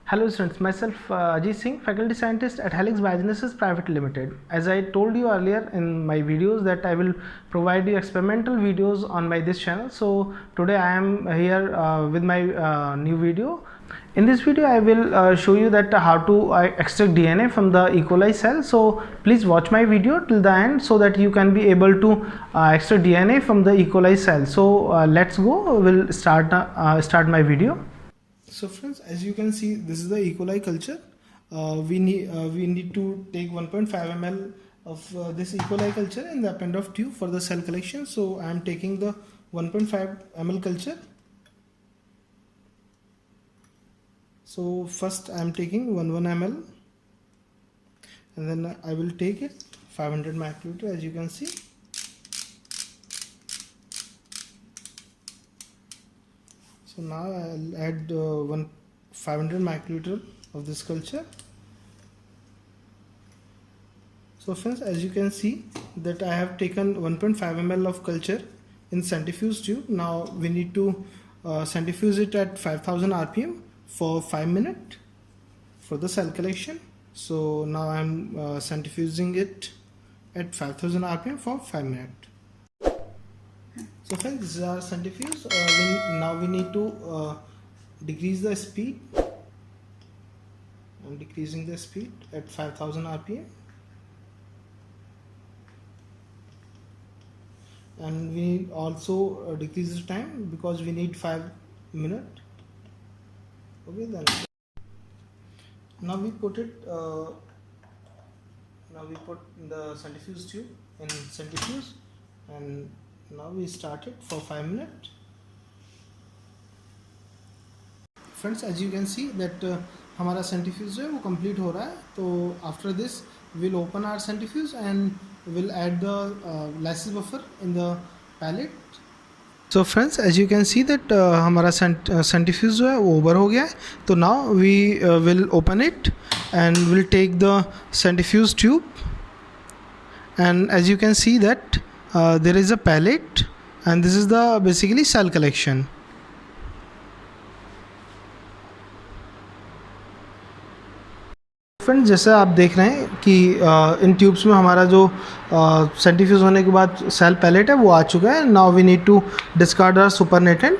Hello students, myself Ajit Singh, faculty scientist at Helix Biogenesis Private Limited. As I told you earlier in my videos that I will provide you experimental videos on my this channel. So today I am here with my new video. In this video I will show you that how to extract DNA from the E. coli cell. So please watch my video till the end so that you can be able to extract DNA from the E. coli cell. So let's go. We'll start my video. So friends, as you can see, this is the E. coli culture. We need to take 1.5 ml of this E. coli culture in the Appendorf tube for the cell collection. So I am taking the 1.5 ml culture. So first I am taking 1 ml, and then I will take it 500 microliter, as you can see. So now I'll add 500 microliter of this culture. So friends, as you can see that I have taken 1.5 ml of culture in centrifuge tube. Now we need to centrifuge it at 5000 rpm for 5 minutes for the cell collection. So now I'm centrifuging it at 5000 rpm for 5 minutes. So friends, this is our centrifuge. Now we need to decrease the speed. I'm decreasing the speed at 5000 rpm, and we also decrease the time because we need 5 minutes. Okay, then now we put it. Now we put the centrifuge tube in centrifuge, and now we start it for 5 minutes. Friends, as you can see that हमारा centrifuge जो है वो complete हो रहा है. तो after this we'll open our centrifuge and we'll add the lysis buffer in the pallet. So friends, as you can see that हमारा centrifuge जो है वो over हो गया है. तो now we will open it and we'll take the centrifuge tube, and as you can see that there is a pallet, and this is the basically cell collection. Friends, जैसे आप देख रहे हैं कि इन ट्यूब्स में हमारा जो सेंट्रीफ्यूज होने के बाद सेल पैलेट है वो आ चुका है. Now we need to discard our supernatant,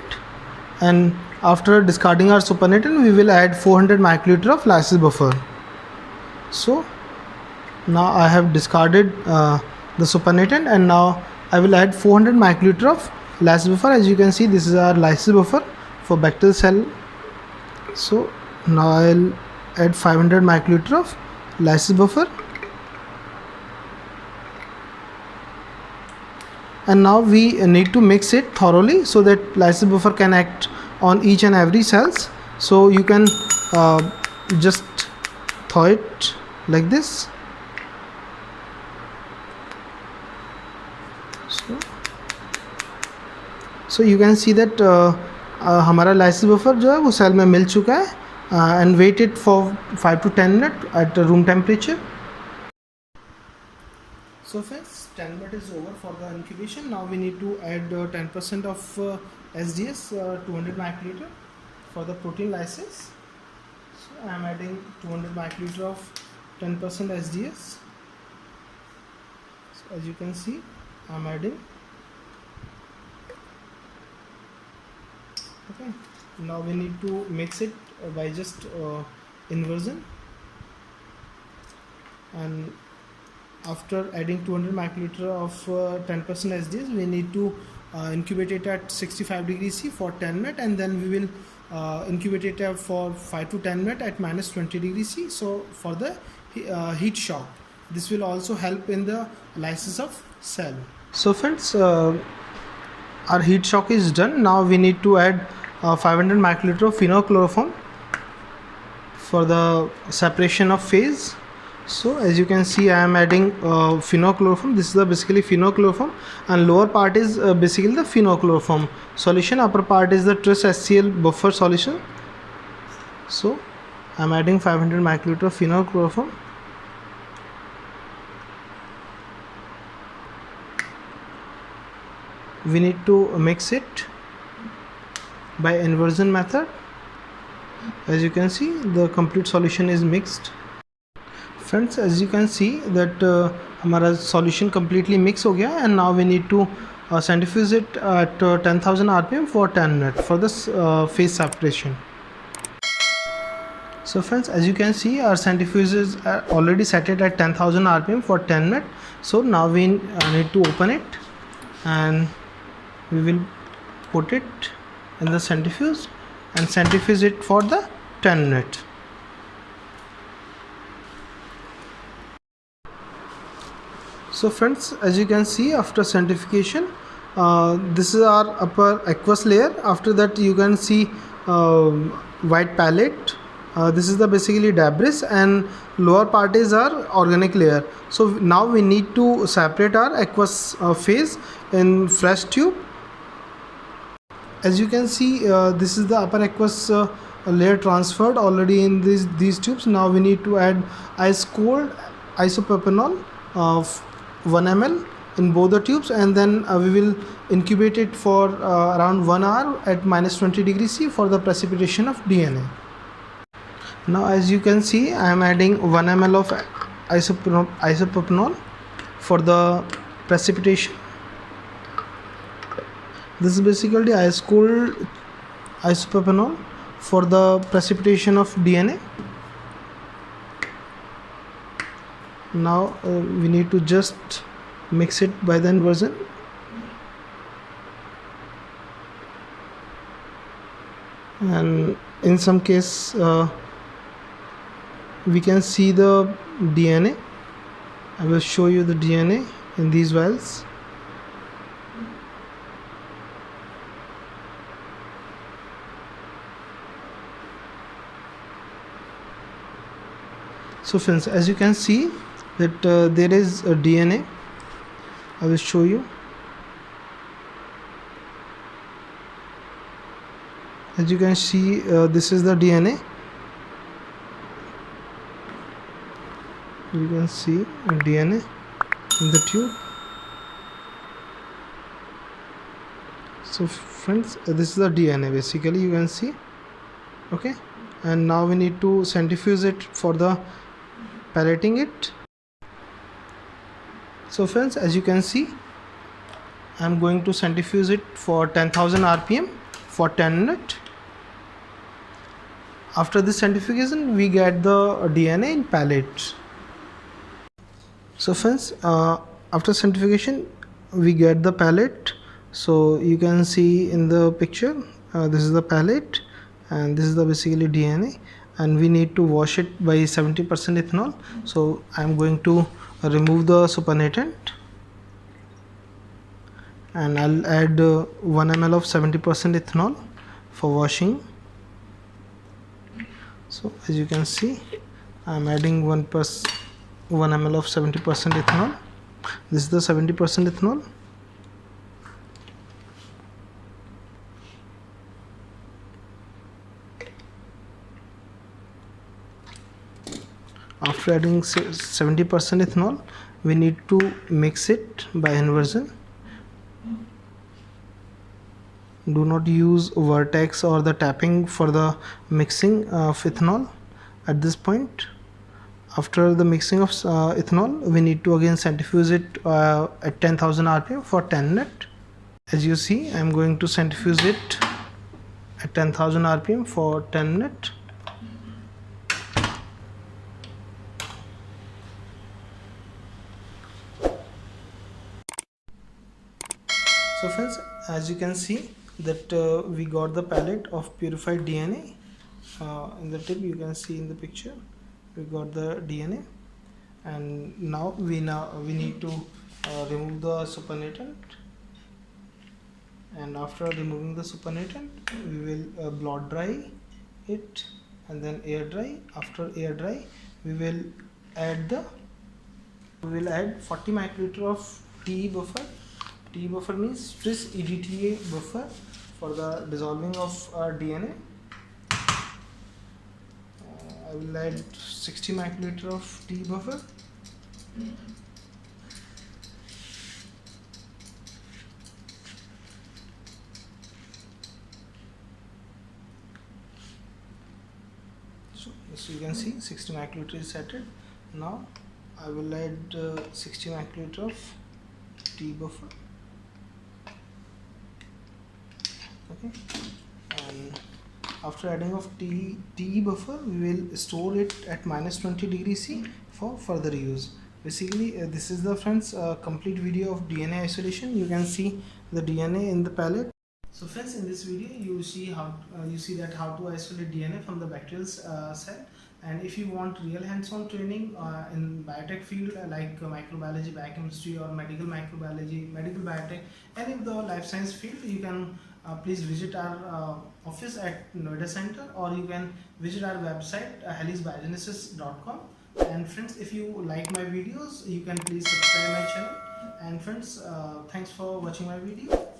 and after discarding our supernatant we will add 400 microlitre of lysis buffer. So now I have discarded the supernatant, and now I will add 400 microliter of lysis buffer. As you can see, this is our lysis buffer for bacterial cell. So now I'll add 500 microliter of lysis buffer, and now we need to mix it thoroughly so that lysis buffer can act on each and every cells. So you can just thaw it like this. So you can see that हमारा lysis buffer जो है वो cell में मिल चुका है, and wait it for 5 to 10 minutes at room temperature. So friends, 10 minutes is over for the incubation. Now we need to add 10% of SDS 200 microliter for the protein lysis. So I am adding 200 microliter of 10% SDS. So as you can see, I am adding. Okay, now we need to mix it by just inversion, and after adding 200 microliter of 10% SDS, we need to incubate it at 65 degrees C for 10 minutes, and then we will incubate it for 5 to 10 minutes at minus 20 degrees C. So for the heat shock, this will also help in the lysis of cell. So friends, our heat shock is done. Now we need to add 500 microliter of phenochloroform for the separation of phase. So as you can see, I am adding phenochloroform. This is the basically phenochloroform, and lower part is basically the phenochloroform solution. Upper part is the Tris HCl buffer solution. So I am adding 500 microliter of phenochloroform. We need to mix it by inversion method. As you can see, the complete solution is mixed. Friends, as you can see that हमारा solution completely mix हो गया, and now we need to centrifuge it at 10,000 rpm for 10 minutes for this phase separation. So friends, as you can see, our centrifuges are already set it at 10,000 rpm for 10 minutes. So now we need to open it, and we will put it in the centrifuge and centrifuge it for the 10 minutes. So friends, as you can see, after centrifugation, this is our upper aqueous layer. After that, you can see white palette. This is the basically debris, and lower part is our organic layer. So now we need to separate our aqueous phase in fresh tube. As you can see, this is the upper aqueous layer transferred already in these tubes. Now we need to add ice cold isopropanol of 1 ml in both the tubes, and then we will incubate it for around 1 hour at -20°C for the precipitation of DNA. Now as you can see, I am adding 1 ml of isopropanol for the precipitation. This is basically ice cold isopropanol for the precipitation of DNA. Now we need to just mix it by the inversion. And in some case we can see the DNA. I will show you the DNA in these vials. So friends, as you can see that there is a DNA. I will show you. As you can see, this is the DNA. You can see DNA in the tube. So friends, this is the DNA basically, you can see. Okay, and now we need to centrifuge it for the pelleting it. So friends, as you can see, I am going to centrifuge it for 10,000 rpm for 10 minutes. After this centrifugation, we get the DNA in pellets. So friends, after centrifugation, we get the pellet. So you can see in the picture, this is the pellet, and this is the basically DNA, and we need to wash it by 70% ethanol. So I am going to remove the supernatant, and I'll add 1 ml of 70% ethanol for washing. So as you can see, I'm adding 1 ml of 70% ethanol. This is the 70% ethanol. After adding 70% ethanol, we need to mix it by inversion. Do not use vertex or the tapping for the mixing of ethanol at this point. After the mixing of ethanol, we need to again centrifuge it at 10,000 rpm for 10 minutes. As you see, I am going to centrifuge it at 10,000 rpm for 10 minutes. So friends, as you can see that we got the pellet of purified DNA in the tip. You can see in the picture we got the DNA, and now we need to remove the supernatant. And after removing the supernatant, we will blot dry it and then air dry. After air dry, we will add 40 microliter of TE buffer. TE buffer means Swiss EDTA buffer for the dissolving of DNA. I will add 60 microliter of TE buffer. So you can see 60 microliter is added. Now I will add 60 microliter of tea buffer. Okay, and after adding of tea buffer, we will store it at -20°C for further use. Basically, this is the friends complete video of DNA isolation. You can see the DNA in the pellet. So friends, in this video you see how to isolate DNA from the bacterial cell. And if you want real hands-on training in biotech field like microbiology, biochemistry, or medical microbiology, medical biotech, any of the life science field, you can please visit our office at Noida Center, or you can visit our website helisbiogenesis.com. And friends, if you like my videos, you can please subscribe my channel. And friends, thanks for watching my video.